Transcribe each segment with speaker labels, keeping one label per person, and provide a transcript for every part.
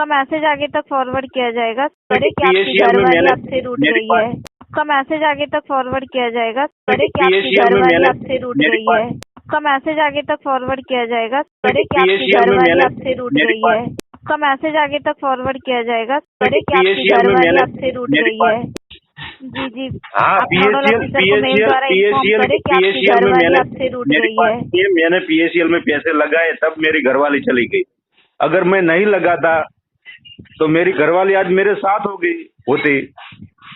Speaker 1: आपका मैसेज आगे तक फॉरवर्ड किया जाएगा। सर कि आपकी घरवाली आपसे रूठ गई है। आपका मैसेज आगे तक फॉरवर्ड किया जाएगा। सर कि आपकी घरवाली आपसे रूठ गई है। आपका मैसेज आगे तक फॉरवर्ड किया जाएगा। सर कि आपकी घरवाली आपसे रूठ गई है। आपका मैसेज आगे तक फॉरवर्ड किया जाएगा। सर कि आपकी घरवाली आपसे रूठ गई है। जी जी, आप नोडल ऑफिसर को मेल द्वारा इन्फॉर्म करें कि आपकी घरवाली आपसे रूठ गई है।
Speaker 2: मैंने पीएसीएल में पैसे लगाए तब मेरी घरवाली चली गई। अगर मैं नहीं लगाता तो मेरी घरवाली आज मेरे साथ हो गई होती।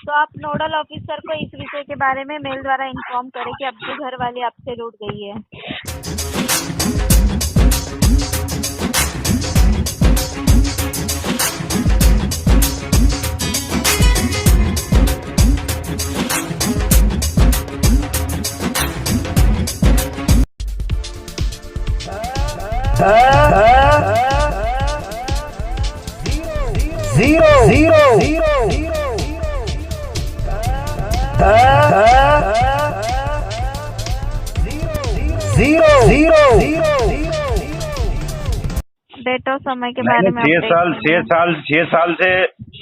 Speaker 1: तो आप नोडल ऑफिसर को इस विषय के बारे में मेल द्वारा इन्फॉर्म करें कि आपकी घरवाली आपसे रूठ गई है। डेट और समय के बारे में
Speaker 2: 6 साल से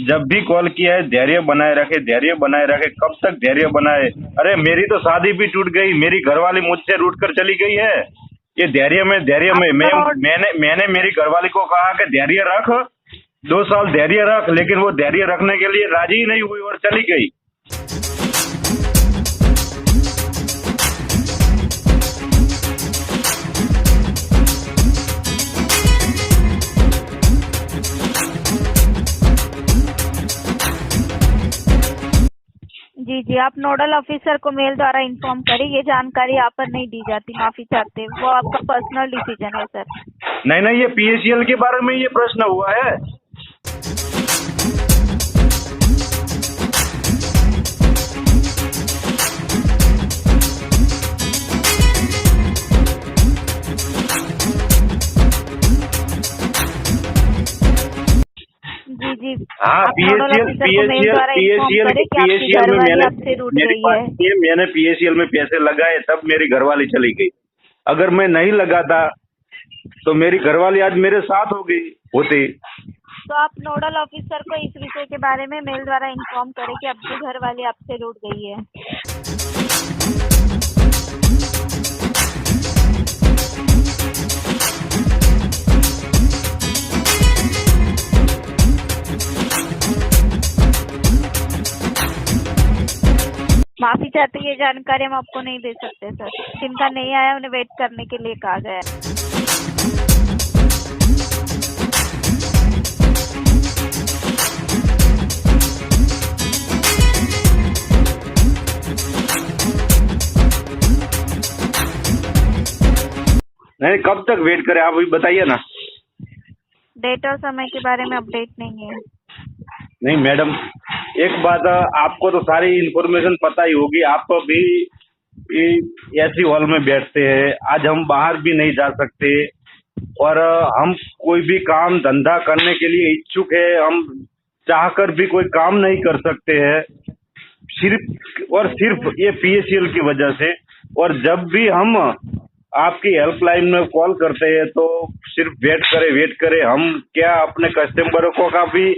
Speaker 2: जब भी कॉल किया है धैर्य बनाए रखे। कब तक धैर्य बनाए? अरे मेरी तो शादी भी टूट गई, मेरी घरवाली मुझसे रूठ कर चली गई है। ये धैर्य में मैंने मेरी घरवाली को कहा कि धैर्य रख, 2 साल धैर्य रख, लेकिन वो धैर्य रखने के लिए राजी ही नहीं हुई और चली गई।
Speaker 1: जी जी, आप नोडल ऑफिसर को मेल द्वारा इन्फॉर्म करें। ये जानकारी आप पर नहीं दी जाती, माफी चाहते हैं, वो आपका पर्सनल डिसीजन है सर।
Speaker 2: नहीं, ये पीएसीएल के बारे में ये प्रश्न हुआ है।
Speaker 1: जी जी,
Speaker 2: हाँ, पीएसीएल में मैंने पीएसीएल में पैसे लगाए तब मेरी घरवाली चली गई। अगर मैं नहीं लगाता तो मेरी घरवाली आज मेरे साथ हो गई होती।
Speaker 1: तो आप नोडल ऑफिसर को इस विषय के बारे में मेल द्वारा इन्फॉर्म करें कि आपकी घरवाली आपसे रूठ गई है। माफी चाहते हैं, ये जानकारी हम आपको नहीं दे सकते सर। जिनका नहीं आया उन्हें वेट करने के लिए कहा गया है।
Speaker 2: नहीं, कब तक वेट करें आप भी बताइए ना।
Speaker 1: डेट और समय के बारे में अपडेट नहीं है।
Speaker 2: नहीं मैडम, एक बात, आपको तो सारी इन्फॉर्मेशन पता ही होगी। आप भी ऐसी हॉल में बैठते हैं, आज हम बाहर भी नहीं जा सकते और हम कोई भी काम धंधा करने के लिए इच्छुक है, हम चाहकर भी कोई काम नहीं कर सकते हैं, सिर्फ ये पीएसीएल की वजह से। और जब भी हम आपकी हेल्पलाइन में कॉल करते हैं तो सिर्फ वेट करे। हम क्या अपने कस्टमरों को का भी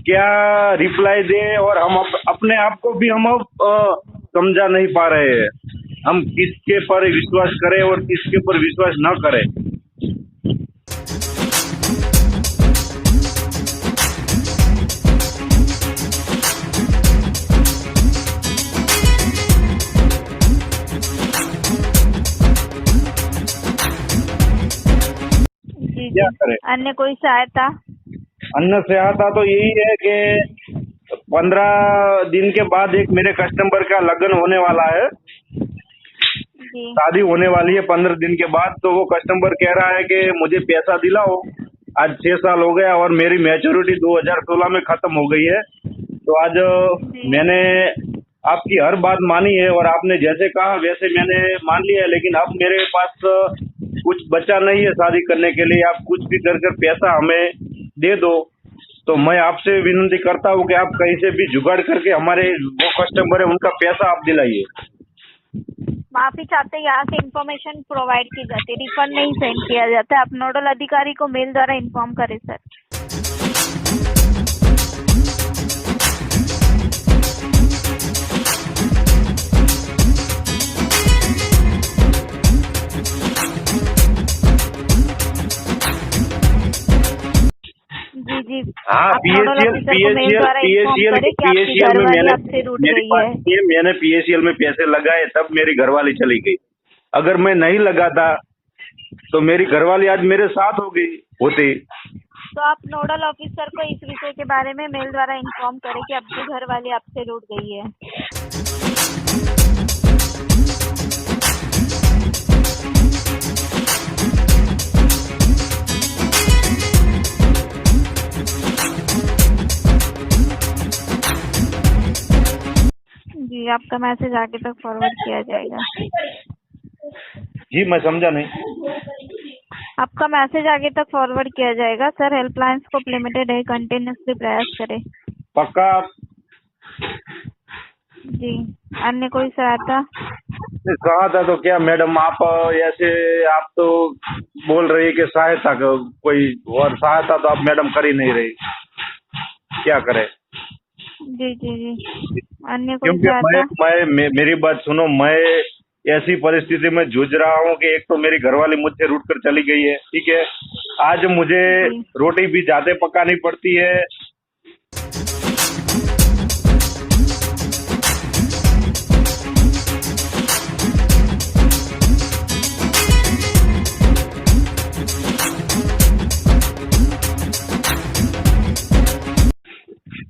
Speaker 2: क्या रिप्लाई दे और हम अपने आप को भी हम समझा नहीं पा रहे हैं। हम किसके पर विश्वास करें और किसके पर विश्वास न करें। क्या करें?
Speaker 1: अन्य कोई सहायता?
Speaker 2: अन्य सहायता तो यही है कि 15 दिन के बाद एक मेरे कस्टमर का लगन होने वाला है, शादी होने वाली है 15 दिन के बाद। तो वो कस्टमर कह रहा है कि मुझे पैसा दिलाओ। आज 6 साल हो गया और मेरी मैच्योरिटी 2016 में खत्म हो गई है। तो आज मैंने आपकी हर बात मानी है और आपने जैसे कहा वैसे मैंने मान लिया है, लेकिन अब मेरे पास कुछ बचा नहीं है शादी करने के लिए। आप कुछ भी कर पैसा हमें दे दो। तो मैं आपसे विनती करता हूँ कि आप कहीं से भी जुगाड़ करके हमारे वो कस्टमर है उनका पैसा आप दिलाइए।
Speaker 1: माफी चाहते हैं, यहाँ से इन्फॉर्मेशन प्रोवाइड की जाती है, रिफंड नहीं सेंड किया जाता है। आप नोडल अधिकारी को मेल द्वारा इन्फॉर्म करें सर।
Speaker 2: हाँ,
Speaker 1: आप नोडल ऑफिसर को मेल द्वारा इन्फॉर्म करें कि आपकी घरवाली आपसे रूठ गई है।
Speaker 2: मैंने PACL में पैसे लगाए तब मेरी घरवाली चली गई। अगर मैं नहीं लगाता तो मेरी घरवाली आज मेरे साथ होती।
Speaker 1: तो आप नोडल ऑफिसर को इस विषय के बारे में मेल द्वारा इन्फॉर्म करें कि आपकी घरवाली आपसे रूठ गई है। जी, आपका मैसेज आगे तक फॉरवर्ड किया जाएगा।
Speaker 2: जी, मैं समझा नहीं।
Speaker 1: आपका मैसेज आगे तक फॉरवर्ड किया जाएगा। सर, हेल्पलाइन स्कोप लिमिटेड है, कंटिन्यूसली प्रयास करें।
Speaker 2: पक्का?
Speaker 1: जी, अन्य कोई सहायता?
Speaker 2: कहा था तो क्या मैडम, आप ऐसे आप तो बोल रही है कि सहायता कोई, और सहायता तो आप मैडम कर ही नहीं रही, क्या करें?
Speaker 1: जी जी जी, अन्य कोई
Speaker 2: क्योंकि
Speaker 1: सहायता?
Speaker 2: मेरी बात सुनो, मैं ऐसी परिस्थिति में जूझ रहा हूँ कि एक तो मेरी घरवाली मुझसे रूठ कर चली गई है, ठीक है। आज मुझे रोटी भी ज्यादा पकानी पड़ती है।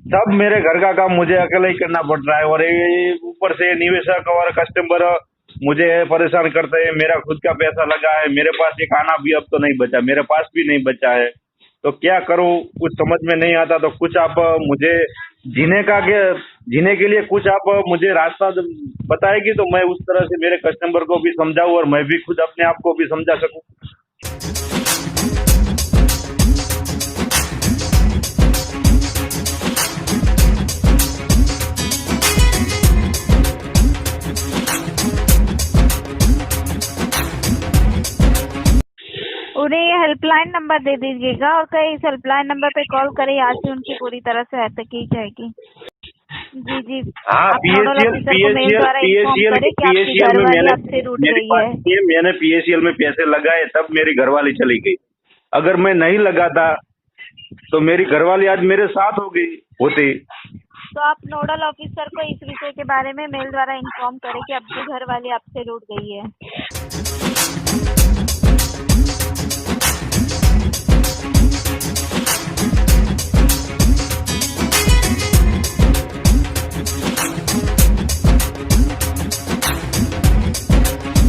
Speaker 2: सब मेरे घर का काम मुझे अकेले ही करना पड़ रहा है, और ये ऊपर से निवेशक और कस्टमर मुझे परेशान करते हैं। मेरा खुद का पैसा लगा है, मेरे पास एक आना भी अब तो नहीं बचा, मेरे पास भी नहीं बचा है, तो क्या करूं कुछ समझ में नहीं आता। तो कुछ आप मुझे जीने के लिए कुछ आप मुझे रास्ता बताएगी तो मैं उस तरह से मेरे कस्टमर को भी समझाऊं और मैं भी खुद अपने आप को भी समझा सकूं।
Speaker 1: उन्हें ये हेल्पलाइन नंबर दे दीजिएगा और कहीं इस हेल्पलाइन नंबर पे कॉल करें, यहाँ से उनकी पूरी तरह से सहायता की जाएगी। जी जी,
Speaker 2: हाँ,
Speaker 1: आप नोडल ऑफिसर को मेल द्वारा इन्फॉर्म करें कि आपकी घरवाली आपसे रूठ गई है।
Speaker 2: मैंने PACL में पैसे लगाए तब मेरी घरवाली चली गई। अगर मैं नहीं लगाता तो मेरी घरवाली आज मेरे साथ होती।
Speaker 1: तो आप नोडल ऑफिसर को इस विषय के बारे में मेल द्वारा इन्फॉर्म करें कि आपकी घरवाली आपसे रूठ गई है।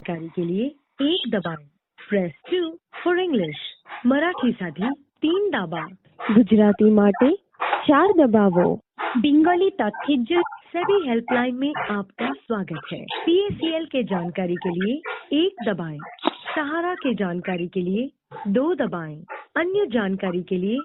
Speaker 3: जानकारी के लिए 1 दबाएं, प्रेस 2 फॉर इंग्लिश, मराठीसाठी 3 दाबा, गुजराती माटे 4 दबावो। बंगाली तात्पर्य सभी हेल्पलाइन में आपका स्वागत है। PACL के जानकारी के लिए 1 दबाएं, सहारा के जानकारी के लिए 2 दबाएं, अन्य जानकारी के लिए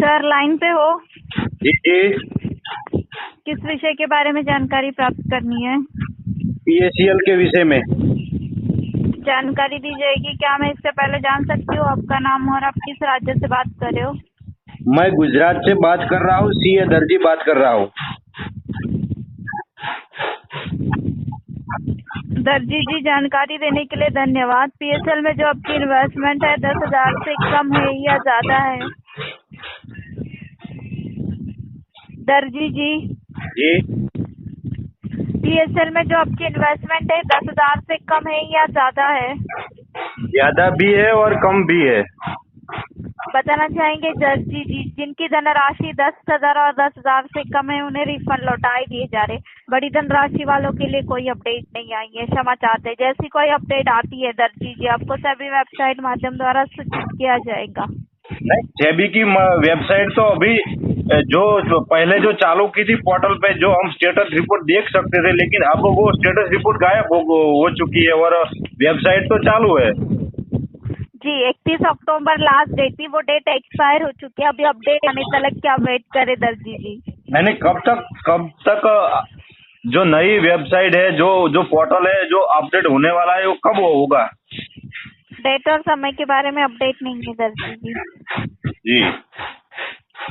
Speaker 1: सर, लाइन पे हो?
Speaker 2: जी जी।
Speaker 1: किस विषय के बारे में जानकारी प्राप्त करनी है?
Speaker 2: PACL के विषय में
Speaker 1: जानकारी दी जाएगी। क्या मैं इससे पहले जान सकती हूँ आपका नाम और आप किस राज्य से बात कर रहे हो?
Speaker 2: मैं गुजरात से बात कर रहा हूँ, CA दर्जी बात कर रहा हूँ।
Speaker 1: दर्जी जी, जानकारी देने के लिए धन्यवाद। PSL में जो आपकी इन्वेस्टमेंट है 10,000 से कम है या ज्यादा है? दर्जी जी
Speaker 2: जी,
Speaker 1: PSL में जो आपकी इन्वेस्टमेंट है 10,000 से कम है या ज्यादा है?
Speaker 2: ज्यादा भी है और कम भी है।
Speaker 1: बताना चाहेंगे दर्जी जी, जिनकी धनराशि 10,000 और 10,000 से कम है उन्हें रिफंड लौटाए दिए जा रहे। बड़ी धनराशि वालों के लिए कोई अपडेट नहीं आई है, क्षमा चाहते हैं। जैसी कोई अपडेट आती है दर्जी जी, आपको सभी वेबसाइट माध्यम द्वारा सूचित किया जाएगा।
Speaker 2: नहीं, सेबी की वेबसाइट तो अभी जो पहले जो चालू की थी पोर्टल पे, जो हम स्टेटस रिपोर्ट देख सकते थे, लेकिन अब वो स्टेटस रिपोर्ट गायब हो चुकी है और वेबसाइट तो चालू है।
Speaker 1: जी, 31 अक्टूबर लास्ट डेट थी, वो डेट एक्सपायर हो चुकी है। अभी अपडेट आने तक क्या वेट करे दर्जी जी?
Speaker 2: मैंने कब तक जो नई वेबसाइट है, जो पोर्टल है, जो अपडेट होने वाला है, वो कब होगा?
Speaker 1: डेट और समय के बारे में अपडेट नहीं है दर्जी जी।
Speaker 2: जी,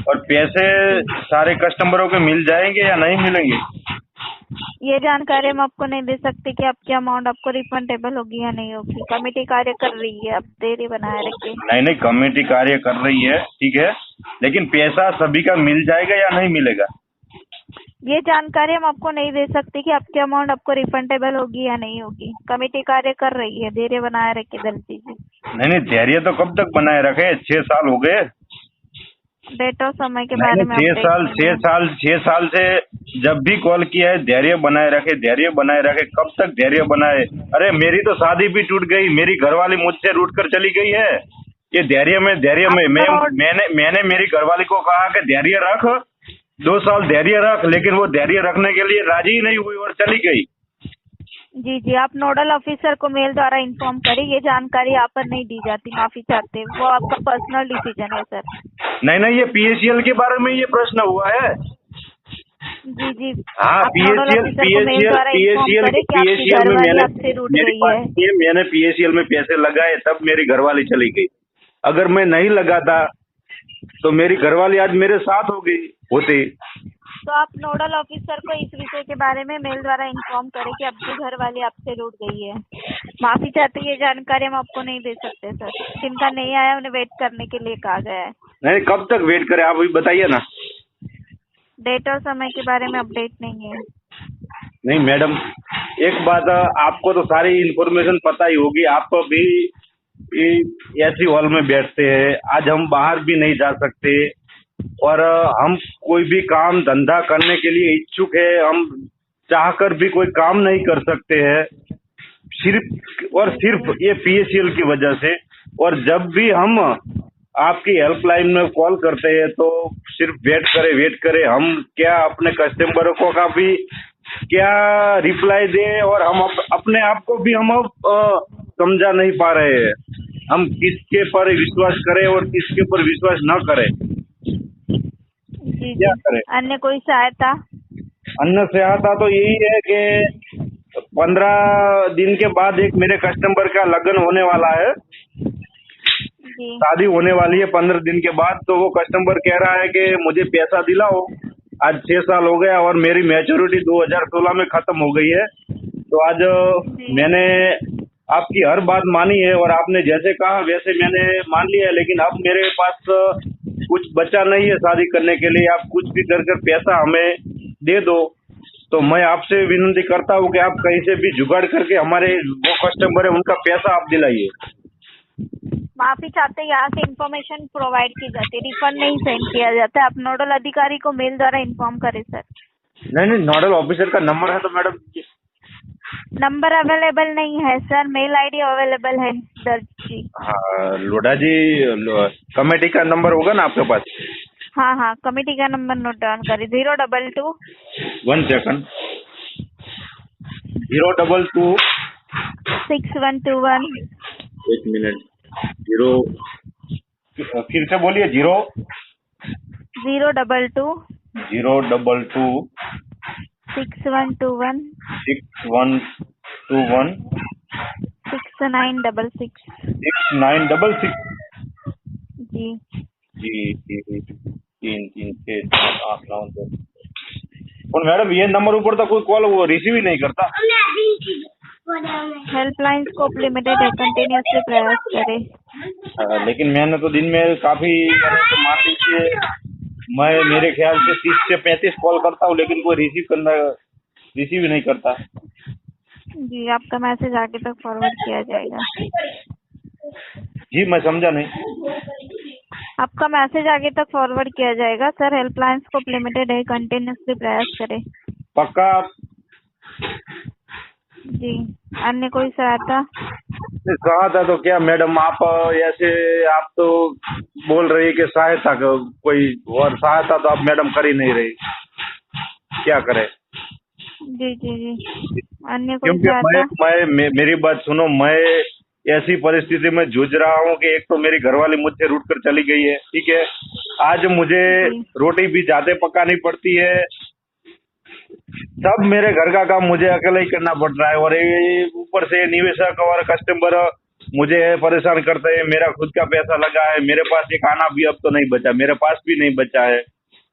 Speaker 2: और पैसे सारे कस्टमरों के मिल जाएंगे या नहीं मिलेंगे?
Speaker 1: ये जानकारी हम आपको नहीं दे सकते कि आपकी अमाउंट आपको रिफंडेबल होगी या नहीं होगी। कमेटी कार्य कर रही है, आप देरी बनाए रखिए।
Speaker 2: नहीं, कमेटी कार्य कर रही है, ठीक है, लेकिन पैसा सभी का मिल जाएगा या नहीं मिलेगा?
Speaker 1: ये जानकारी हम आपको नहीं दे सकते कि आपकी अमाउंट आपको रिफंडेबल होगी या नहीं होगी। कमेटी कार्य कर रही है, धैर्य बनाए रखिए जल्दी से।
Speaker 2: नहीं, धैर्य तो कब तक बनाए रखे? 6 साल हो गए।
Speaker 1: डेट और समय के बारे में
Speaker 2: 6 साल से जब भी कॉल किया है धैर्य बनाए रखे, धैर्य बनाए रखे। कब तक धैर्य बनाए? अरे मेरी तो शादी भी टूट गई, मेरी घरवाली मुझसे रूठ कर चली गई है। ये धैर्य में मैंने मेरी घरवाली को कहा कि धैर्य रख, 2 साल धैर्य रख, लेकिन वो धैर्य रखने के लिए राजी ही नहीं हुई और चली गई।
Speaker 1: जी, आप नोडल ऑफिसर को मेल द्वारा इन्फॉर्म करें। ये जानकारी यहाँ पर नहीं दी जाती, माफी चाहते हैं, वो आपका पर्सनल डिसीजन है सर।
Speaker 2: नहीं, ये PACL के बारे में ये प्रश्न हुआ है।
Speaker 1: जी
Speaker 2: हाँ, PACL में मैंने PACL में पैसे लगाए, तब मेरी घरवाली चली गई। अगर मैं नहीं लगाता तो मेरी घरवाली आज मेरे साथ हो गई होती।
Speaker 1: तो आप नोडल ऑफिसर को इस विषय के बारे में मेल द्वारा इन्फॉर्म करें कि आपकी घरवाली आपसे रूठ गई है। माफी चाहते हैं, ये जानकारी हम आपको नहीं दे सकते सर। जिनका नहीं आया उन्हें वेट करने के लिए कहा गया है।
Speaker 2: नहीं, कब तक वेट करें आप भी बताइए ना।
Speaker 1: डेट और समय के बारे में अपडेट नहीं है।
Speaker 2: नहीं मैडम, एक बात, आपको तो सारी इन्फॉर्मेशन पता ही होगी। आप भी ऐसी हॉल में बैठते हैं, आज हम बाहर भी नहीं जा सकते और हम कोई भी काम धंधा करने के लिए इच्छुक है, हम चाहकर भी कोई काम नहीं कर सकते हैं, सिर्फ ये PACL की वजह से। और जब भी हम आपकी हेल्पलाइन में कॉल करते हैं तो सिर्फ वेट करे। हम क्या अपने कस्टमरों को का भी क्या रिप्लाई दें, और हम अपने आप को भी हम अब समझा नहीं पा रहे हैं। हम किसके पर विश्वास करें और किसके पर विश्वास न करें, क्या करें?
Speaker 1: अन्य कोई सहायता?
Speaker 2: अन्य सहायता तो यही है कि 15 दिन के बाद एक मेरे कस्टमर का लगन होने वाला है, शादी होने वाली है 15 दिन के बाद। तो वो कस्टमर कह रहा है कि मुझे पैसा दिलाओ। आज 6 साल हो गया और मेरी मैच्योरिटी 2016 में खत्म हो गई है। तो आज मैंने आपकी हर बात मानी है और आपने जैसे कहा वैसे मैंने मान लिया है, लेकिन अब मेरे पास कुछ बचा नहीं है शादी करने के लिए। आप कुछ भी कर पैसा हमें दे दो। तो मैं आपसे विनती करता हूँ कि आप कहीं से भी जुगाड़ करके हमारे वो कस्टमर है उनका पैसा आप दिलाइए।
Speaker 1: माफी चाहते हैं, यहाँ से इन्फॉर्मेशन प्रोवाइड की जाती है, रिफंड नहीं सेंड किया जाता है। आप नोडल अधिकारी को मेल द्वारा इन्फॉर्म करें सर।
Speaker 2: नहीं, नोडल ऑफिसर का नंबर है तो मैडम।
Speaker 1: नंबर अवेलेबल नहीं है सर, मेल ID अवेलेबल है दर्ज जी।
Speaker 2: हाँ, लोढ़ा जी, कमेटी का नंबर होगा ना आपके पास?
Speaker 1: हाँ, कमेटी का नंबर नोट डाउन करें। 022
Speaker 2: 1 सेकंड 022
Speaker 1: 6121
Speaker 2: 1 मिनट 0, फिर से बोलिए।
Speaker 1: 022 6121 6966
Speaker 2: 6966
Speaker 1: जी।
Speaker 2: 3 3 6 7 8 9 10। और मैडम ये नंबर ऊपर तो कोई कॉल वो रिसीव ही नहीं करता।
Speaker 1: हेल्पलाइन स्कोप लिमिटेड है, कंटिन्यूसली प्रयास करें।
Speaker 2: लेकिन मैंने तो दिन में काफी, तो मान लीजिए मैं मेरे ख्याल से 30 से 35 कॉल करता हूँ, लेकिन कोई रिसीव ही नहीं करता।
Speaker 1: जी, आपका मैसेज आगे तक फॉरवर्ड किया जाएगा।
Speaker 2: जी, मैं समझा नहीं।
Speaker 1: आपका मैसेज आगे तक फॉरवर्ड किया जाएगा सर। हेल्पलाइन स्कोप लिमिटेड है, कंटिन्यूसली प्रयास करें।
Speaker 2: पक्का?
Speaker 1: जी, अन्य कोई सहायता?
Speaker 2: सहायता तो क्या मैडम, आप ऐसे आप तो बोल रही कि सहायता कोई, और सहायता तो आप मैडम कर ही नहीं रही, क्या करें?
Speaker 1: जी, अन्य कोई सहायता?
Speaker 2: मैं मेरी बात सुनो, मैं ऐसी परिस्थिति में जूझ रहा हूँ कि एक तो मेरी घरवाली मुझसे रूठ कर चली गई है, ठीक है। आज मुझे रोटी भी ज्यादा पकानी पड़ती है, सब मेरे घर का काम मुझे अकेले ही करना पड़ रहा है। और ऊपर से निवेशक और कस्टमर मुझे परेशान करते हैं। मेरा खुद का पैसा लगा है, मेरे पास एक आना भी अब तो नहीं बचा, मेरे पास भी नहीं बचा है,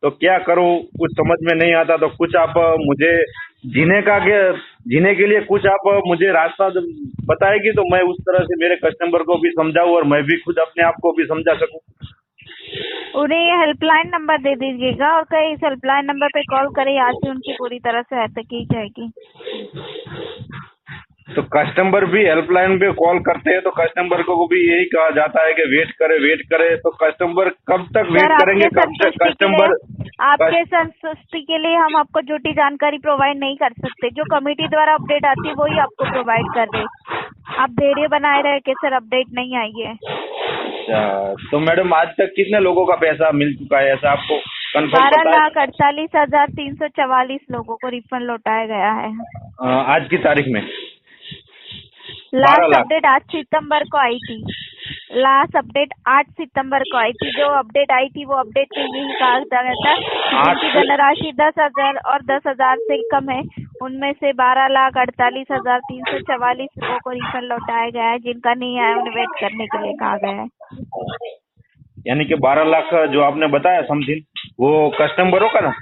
Speaker 2: तो क्या करूं कुछ समझ में नहीं आता। तो कुछ आप मुझे जीने के लिए कुछ आप मुझे रास्ता बताएगी तो मैं उस तरह से मेरे कस्टमर को भी समझाऊं और मैं भी खुद अपने आप को भी समझा सकूं।
Speaker 1: उन्हें ये हेल्पलाइन नंबर दे दीजिएगा और कहीं इस हेल्पलाइन नंबर पे कॉल करें, आज से उनकी पूरी तरह से सहायता की जाएगी।
Speaker 2: तो कस्टमर भी हेल्पलाइन पे कॉल करते हैं तो कस्टमर को भी यही कहा जाता है कि वेट करे, तो कस्टमर कब तक वेट करेंगे? कब तक कस्टमर?
Speaker 1: आपके संतुष्टि के लिए हम आपको झूठी जानकारी प्रोवाइड नहीं कर सकते। जो कमेटी द्वारा अपडेट आती है वही आपको प्रोवाइड कर रहे। आप धैर्य बनाए रहे कि सर अपडेट नहीं आई है।
Speaker 2: अच्छा, तो मैडम आज तक कितने लोगों का पैसा मिल चुका है, ऐसा आपको कंफर्म पता है?
Speaker 1: 12,48,344 लोगों को रिफंड लौटाया गया है
Speaker 2: आज की तारीख में।
Speaker 1: लास्ट अपडेट 8 सितंबर को आई थी। लास्ट अपडेट 8 सितंबर को आई थी। जो अपडेट आई थी वो अपडेट में यही कहा गया था जिनकी धनराशि 10,000 और 10,000 से कम है उनमें से 12,48,344 लोगों को रिफंड लौटाया गया है। जिनका नहीं आया उन्हें वेट करने के लिए कहा गया है।
Speaker 2: यानी कि 12 लाख जो आपने बताया समथिंग, वो कस्टमरों का ना?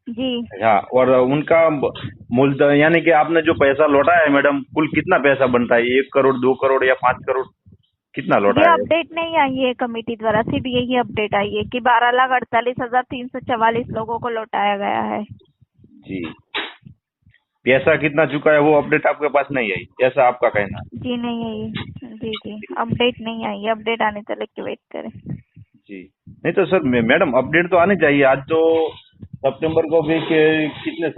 Speaker 1: जी
Speaker 2: हाँ, और उनका मूल्य यानी कि आपने जो पैसा लौटाया है मैडम, कुल कितना पैसा बनता है? 1 करोड़, 2 करोड़ या 5 करोड़, कितना लौटाया है?
Speaker 1: अपडेट नहीं आई है कमेटी द्वारा, सिर्फ यही अपडेट आई है कि 12,48,344 लोगों को लौटाया गया है।
Speaker 2: जी, पैसा कितना चुका है वो अपडेट आपके पास नहीं आई, ऐसा आपका कहना है?
Speaker 1: जी नहीं आई। जी अपडेट नहीं आई है। अपडेट आने तक के वेट करें।
Speaker 2: जी नहीं तो सर मैडम अपडेट तो आनी चाहिए। आज तो सितंबर को भी कितने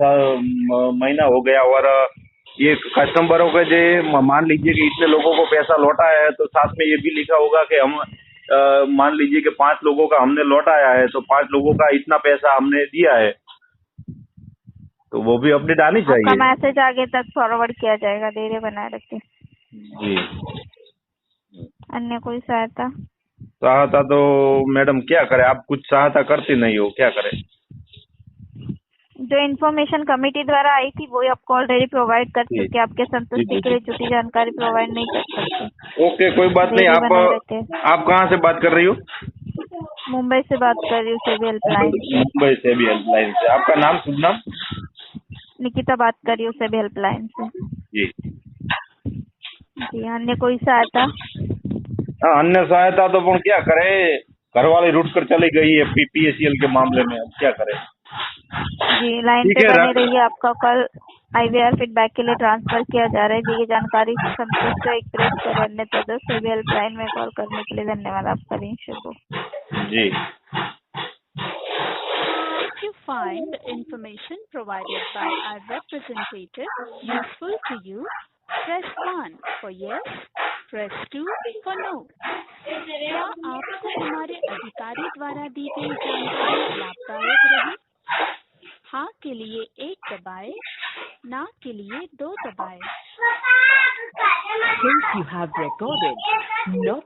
Speaker 2: महीना हो गया और ये कस्टमरों के जो मान लीजिए कि इतने लोगों को पैसा लौटाया है तो साथ में ये भी लिखा होगा कि हम मान लीजिए कि 5 लोगों का हमने लौटाया है तो 5 लोगों का इतना पैसा हमने दिया है, तो वो भी अपडेट आनी चाहिए।
Speaker 1: आपका मैसेज आगे तक फॉरवर्ड किया जाएगा। धैर्य बनाए रखें।
Speaker 2: जी।
Speaker 1: अन्य कोई सहायता
Speaker 2: तो मैडम क्या करें? आप कुछ सहायता करती नहीं हो, क्या करें?
Speaker 1: जो इन्फॉर्मेशन कमेटी द्वारा आई थी वही आपको ऑलरेडी प्रोवाइड कर चुके। आपके संतुष्टि के लिए झूठी जानकारी प्रोवाइड नहीं कर सकते।
Speaker 2: ओके, कोई बात नहीं। आप कहाँ से बात कर रही हो?
Speaker 1: मुंबई से बात कर रही हूँ, सेबी हेल्पलाइन।
Speaker 2: मुंबई सेबी हेल्पलाइन से। आपका नाम, शुभ नाम?
Speaker 1: निकिता बात कर रही हूँ सेबी हेल्पलाइन से।
Speaker 2: जी
Speaker 1: जी। अन्य कोई सहायता?
Speaker 2: हाँ, अन्य सहायता तो क्या करें, घर वाले रूट कर चली गई है PPACL के मामले में, अब क्या करें?
Speaker 1: जी लाइन पे बने रहिए। आपका कॉल IVR फीडबैक के लिए ट्रांसफर किया जा रहा है। दी गई जानकारी संतुष्ट एक्सप्रेस कर अन्यथा सेबी हेल्पलाइन में कॉल करने के लिए धन्यवाद। आपका दिन शुभ हो।
Speaker 2: जी।
Speaker 4: If you find the information provided by our representative useful to you, press 1 for yes, press 2 for no. क्या आपको हमारे अधिकारी द्वारा दी गई जानकारी लाभदायक रही? हाँ के लिए 1 दबाएं, ना के लिए 2 दबाएं।
Speaker 3: Since you have recorded, not